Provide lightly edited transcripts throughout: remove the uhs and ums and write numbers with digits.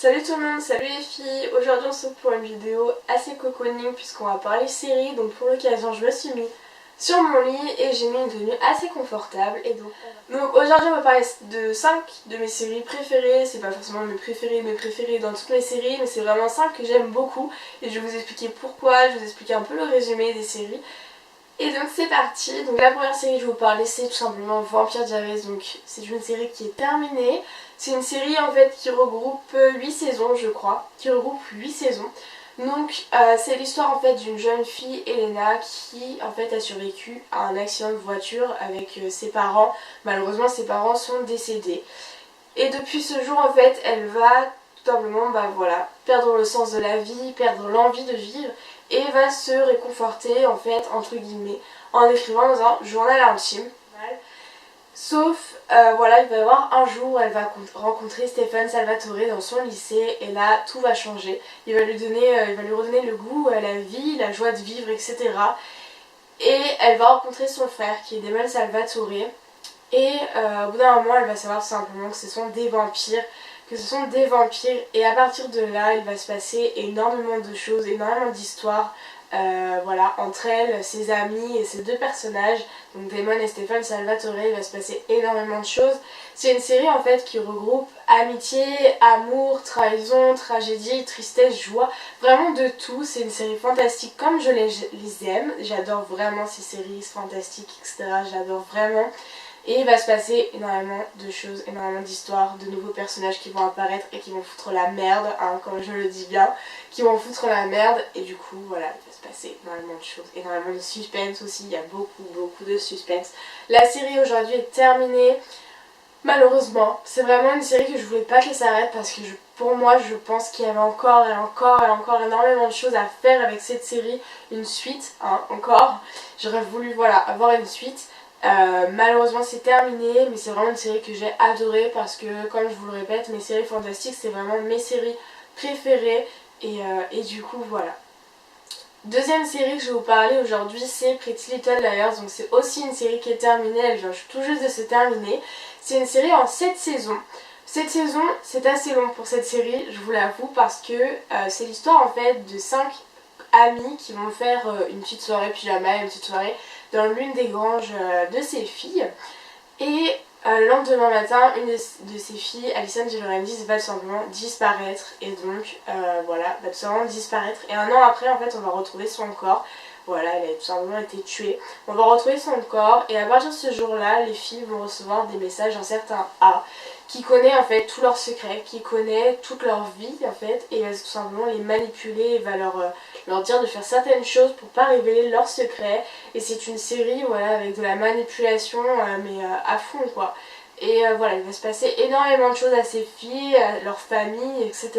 Salut tout le monde, salut les filles. Aujourd'hui on se retrouve pour une vidéo assez cocooning puisqu'on va parler série. Donc pour l'occasion je me suis mis sur mon lit et j'ai mis une tenue assez confortable. Et donc aujourd'hui on va parler de 5 de mes séries préférées. C'est pas forcément mes préférés dans toutes les séries, mais c'est vraiment 5 que j'aime beaucoup. Et je vais vous expliquer pourquoi, je vais vous expliquer un peu le résumé des séries. Et donc c'est parti. Donc la première série que je vais vous parler c'est tout simplement Vampire Diaries. Donc c'est une série qui est terminée. C'est une série en fait qui regroupe 8 saisons je crois. Qui regroupe 8 saisons. Donc c'est l'histoire en fait d'une jeune fille, Elena, qui en fait a survécu à un accident de voiture avec ses parents. Malheureusement ses parents sont décédés. Et depuis ce jour en fait elle va tout simplement perdre le sens de la vie, perdre l'envie de vivre et va se réconforter en fait entre guillemets en écrivant dans un journal intime. Sauf il va y avoir un jour où elle va rencontrer Stéphane Salvatore dans son lycée et là tout va changer. Il va lui redonner le goût à la vie, la joie de vivre, etc. Et elle va rencontrer son frère qui est Damon Salvatore. Et au bout d'un moment elle va savoir tout simplement que ce sont des vampires. Et à partir de là il va se passer énormément de choses, énormément d'histoires entre elle, ses amis et ses deux personnages, donc Damon et Stéphane Salvatore. Il va se passer énormément de choses. C'est une série en fait qui regroupe amitié, amour, trahison, tragédie, tristesse, joie, vraiment de tout. C'est une série fantastique comme je les aime. J'adore vraiment ces séries fantastiques, etc. J'adore vraiment. Et il va se passer énormément de choses, énormément d'histoires, de nouveaux personnages qui vont apparaître et qui vont foutre la merde, comme je le dis bien, qui vont foutre la merde. Et du coup, voilà, il va se passer énormément de choses, énormément de suspense aussi, il y a beaucoup de suspense. La série aujourd'hui est terminée, malheureusement. C'est vraiment une série que je voulais pas qu'elle s'arrête parce que pour moi, je pense qu'il y avait encore énormément de choses à faire avec cette série. Une suite, encore. J'aurais voulu, avoir une suite. Malheureusement c'est terminé, mais c'est vraiment une série que j'ai adorée parce que, comme je vous le répète, mes séries fantastiques c'est vraiment mes séries préférées et du coup voilà. Deuxième série que je vais vous parler aujourd'hui c'est Pretty Little Liars. Donc c'est aussi une série qui est terminée, elle vient tout juste de se terminer. C'est une série en 7 saisons. 7 saisons c'est assez long pour cette série, je vous l'avoue, parce que c'est l'histoire en fait de 5 amis qui vont faire une petite soirée pyjama, une petite soirée dans l'une des granges de ses filles. Et le lendemain matin, une de ses filles, Alison Gilorandis, va tout simplement disparaître. Et donc, va tout simplement disparaître. Et un an après, en fait, on va retrouver son corps. Voilà, elle a tout simplement été tuée. On va retrouver son corps et à partir de ce jour-là, les filles vont recevoir des messages d'un certain A qui connaît en fait tous leurs secrets, qui connaît toute leur vie en fait, et elle va tout simplement les manipuler et va leur dire de faire certaines choses pour pas révéler leurs secrets. Et c'est une série avec de la manipulation mais à fond quoi. Et il va se passer énormément de choses à ces filles, à leur famille, etc.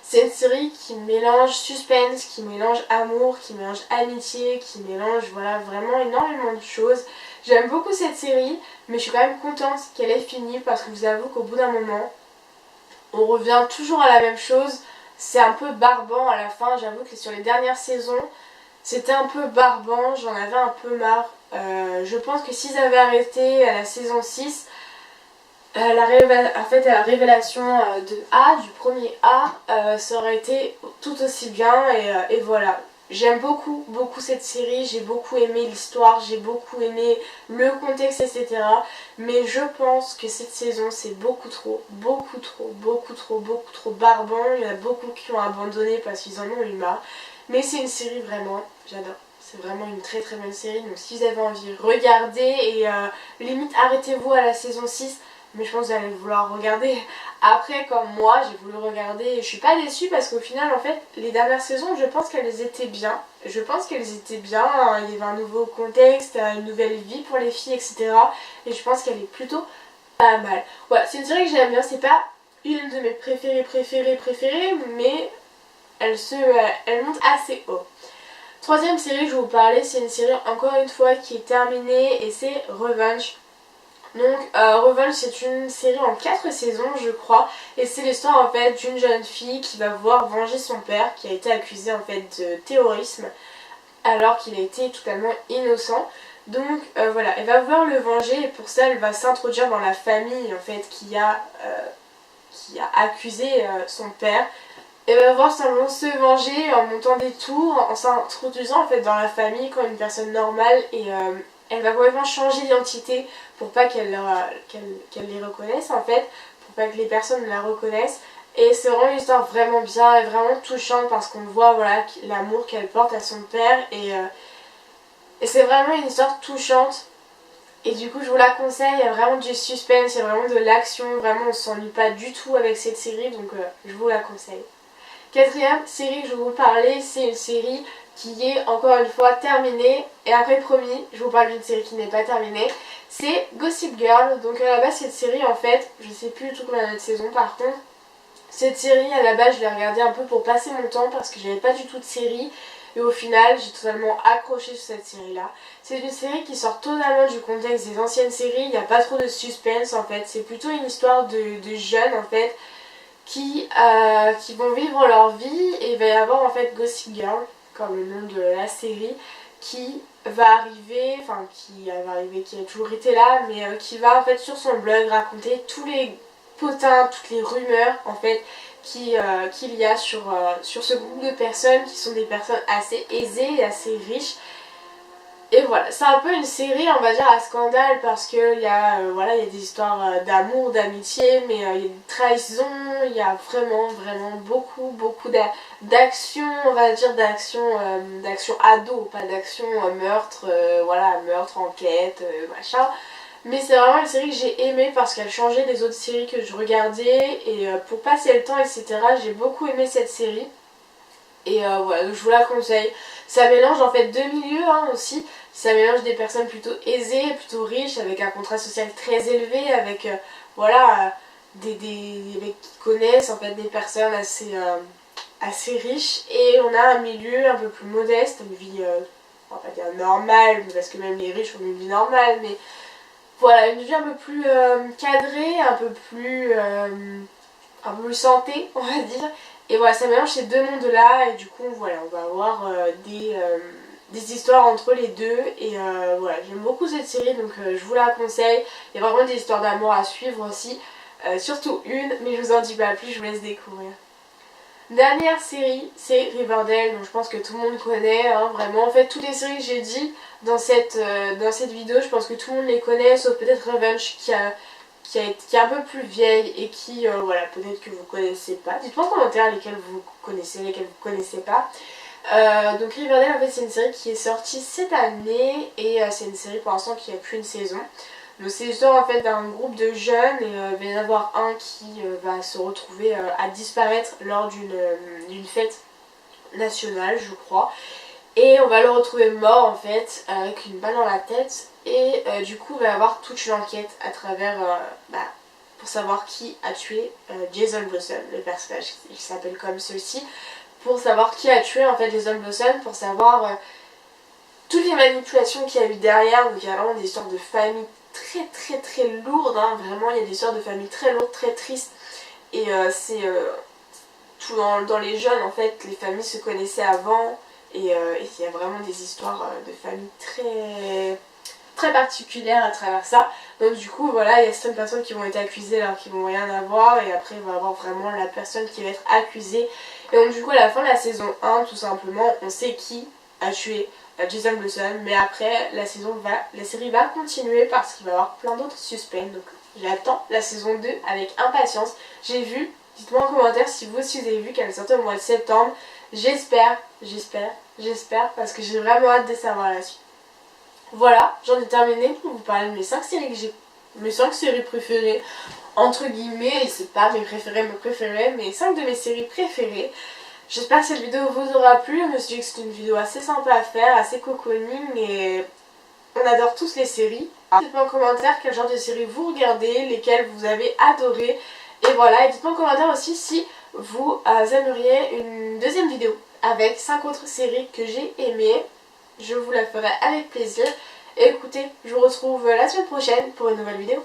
C'est une série qui mélange suspense, qui mélange amour, qui mélange amitié, qui mélange vraiment énormément de choses. J'aime beaucoup cette série, mais je suis quand même contente qu'elle ait fini parce que je vous avoue qu'au bout d'un moment, on revient toujours à la même chose. C'est un peu barbant à la fin, j'avoue que sur les dernières saisons, c'était un peu barbant, j'en avais un peu marre. Je pense que s'ils avaient arrêté à la saison 6, la révélation du premier A, ça aurait été tout aussi bien et voilà. J'aime beaucoup cette série, j'ai beaucoup aimé l'histoire, j'ai beaucoup aimé le contexte, etc. Mais je pense que cette saison c'est beaucoup trop barbant. Il y en a beaucoup qui ont abandonné parce qu'ils en ont eu marre. Mais c'est une série vraiment, j'adore. C'est vraiment une très bonne série. Donc si vous avez envie, regardez et limite arrêtez-vous à la saison 6. Mais je pense que vous allez vouloir regarder après comme moi, j'ai voulu regarder et je suis pas déçue parce qu'au final en fait les dernières saisons je pense qu'elles étaient bien. Il y avait un nouveau contexte, une nouvelle vie pour les filles, etc. Et je pense qu'elle est plutôt pas mal. Ouais, c'est une série que j'aime bien, c'est pas une de mes préférées, mais elle monte assez haut. Troisième série que je vais vous parler, c'est une série encore une fois qui est terminée et c'est Revenge. Donc Revenge c'est une série en 4 saisons je crois et c'est l'histoire en fait d'une jeune fille qui va vouloir venger son père qui a été accusé en fait de terrorisme alors qu'il a été totalement innocent. Donc elle va vouloir le venger et pour ça elle va s'introduire dans la famille en fait qui a accusé son père. Et va voir simplement se venger en montant des tours, en s'introduisant en fait dans la famille comme une personne normale et elle va complètement changer d'identité pour pas qu'elle les reconnaisse en fait, pour pas que les personnes la reconnaissent. Et c'est vraiment une histoire vraiment bien et vraiment touchante parce qu'on voit voilà l'amour qu'elle porte à son père et c'est vraiment une histoire touchante. Et du coup je vous la conseille, il y a vraiment du suspense, il y a vraiment de l'action, vraiment on s'ennuie pas du tout avec cette série donc je vous la conseille. Quatrième série que je vais vous parler, c'est une série qui est encore une fois terminée. Et après promis, je vous parle d'une série qui n'est pas terminée. C'est Gossip Girl. Donc à la base cette série en fait, je sais plus du tout combien il y a de saisons par contre. Cette série à la base je l'ai regardée un peu pour passer mon temps parce que j'avais pas du tout de série. Et au final j'ai totalement accroché sur cette série là. C'est une série qui sort totalement du contexte des anciennes séries. Il n'y a pas trop de suspense en fait. C'est plutôt une histoire de jeunes en fait. Qui vont vivre leur vie et il va y avoir en fait Gossip Girl, comme le nom de la série, qui va arriver, qui a toujours été là, mais qui va en fait sur son blog raconter tous les potins, toutes les rumeurs en fait qu'il y a sur ce groupe de personnes qui sont des personnes assez aisées et assez riches. Et voilà, c'est un peu une série on va dire à scandale parce qu'il y a voilà, il y a des histoires d'amour, d'amitié, mais il y a des trahisons, il y a vraiment beaucoup d'action, on va dire d'action ado, pas d'action meurtre, voilà, meurtre, enquête, machin. Mais c'est vraiment une série que j'ai aimée parce qu'elle changeait des autres séries que je regardais et pour passer le temps etc. J'ai beaucoup aimé cette série. Et voilà, donc je vous la conseille. Ça mélange en fait deux milieux aussi. Ça mélange des personnes plutôt aisées, plutôt riches, avec un contrat social très élevé, avec voilà, des mecs qui connaissent en fait des personnes assez riches. Et on a un milieu un peu plus modeste, une vie, on va pas dire normale, parce que même les riches ont une vie normale, mais voilà, une vie un peu plus cadrée, un peu plus santé, on va dire. Et voilà, ça mélange ces deux mondes-là et du coup, voilà, on va avoir des histoires entre les deux. Et voilà, j'aime beaucoup cette série, donc je vous la conseille. Il y a vraiment des histoires d'amour à suivre aussi, surtout une, mais je vous en dis pas plus, je vous laisse découvrir. Dernière série, c'est Riverdale, donc je pense que tout le monde connaît, vraiment. En fait, toutes les séries que j'ai dit dans cette vidéo, je pense que tout le monde les connaît, sauf peut-être Revenge qui est un peu plus vieille et qui, voilà, peut-être que vous connaissez pas. Dites-moi en commentaire lesquelles vous connaissez, lesquelles vous connaissez pas. Donc Riverdale, en fait, c'est une série qui est sortie cette année et c'est une série pour l'instant qui a qu'une saison. Donc c'est l'histoire en fait d'un groupe de jeunes et il va y en avoir un qui va se retrouver à disparaître lors d'une fête nationale, je crois. Et on va le retrouver mort en fait, avec une balle dans la tête. Et du coup, il va y avoir toute une enquête à travers, pour savoir qui a tué Jason Blossom, le personnage qui s'appelle comme ceci. Pour savoir qui a tué en fait Jason Blossom, pour savoir toutes les manipulations qu'il y a eu derrière. Donc il y a vraiment des histoires de famille très lourdes, vraiment il y a des histoires de famille très lourdes, très tristes. Et c'est tout dans les jeunes en fait, les familles se connaissaient avant. Et il y a vraiment des histoires de famille très particulières à travers ça. Donc du coup voilà, il y a certaines personnes qui vont être accusées alors qu'ils vont rien avoir. Et après il va y avoir vraiment la personne qui va être accusée. Et donc du coup à la fin de la saison 1 tout simplement on sait qui a tué Jason Blossom. Mais après la série va continuer parce qu'il va y avoir plein d'autres suspects. Donc j'attends la saison 2 avec impatience. J'ai vu, dites-moi en commentaire si vous aussi vous avez vu qu'elle sortait au mois de septembre. J'espère parce que j'ai vraiment hâte de savoir la suite. Voilà, j'en ai terminé pour vous parler de mes 5 séries que j'ai, mes 5 séries préférées, entre guillemets, et c'est pas mes préférées, mais 5 de mes séries préférées. J'espère que cette vidéo vous aura plu, je me suis dit que c'était une vidéo assez sympa à faire, assez cocooning, et on adore tous les séries. Dites-moi en commentaire quel genre de séries vous regardez, lesquelles vous avez adoré, et voilà, et dites-moi en commentaire aussi si vous aimeriez une deuxième vidéo avec 5 autres séries que j'ai aimées. Je vous la ferai avec plaisir. Et écoutez, je vous retrouve la semaine prochaine pour une nouvelle vidéo.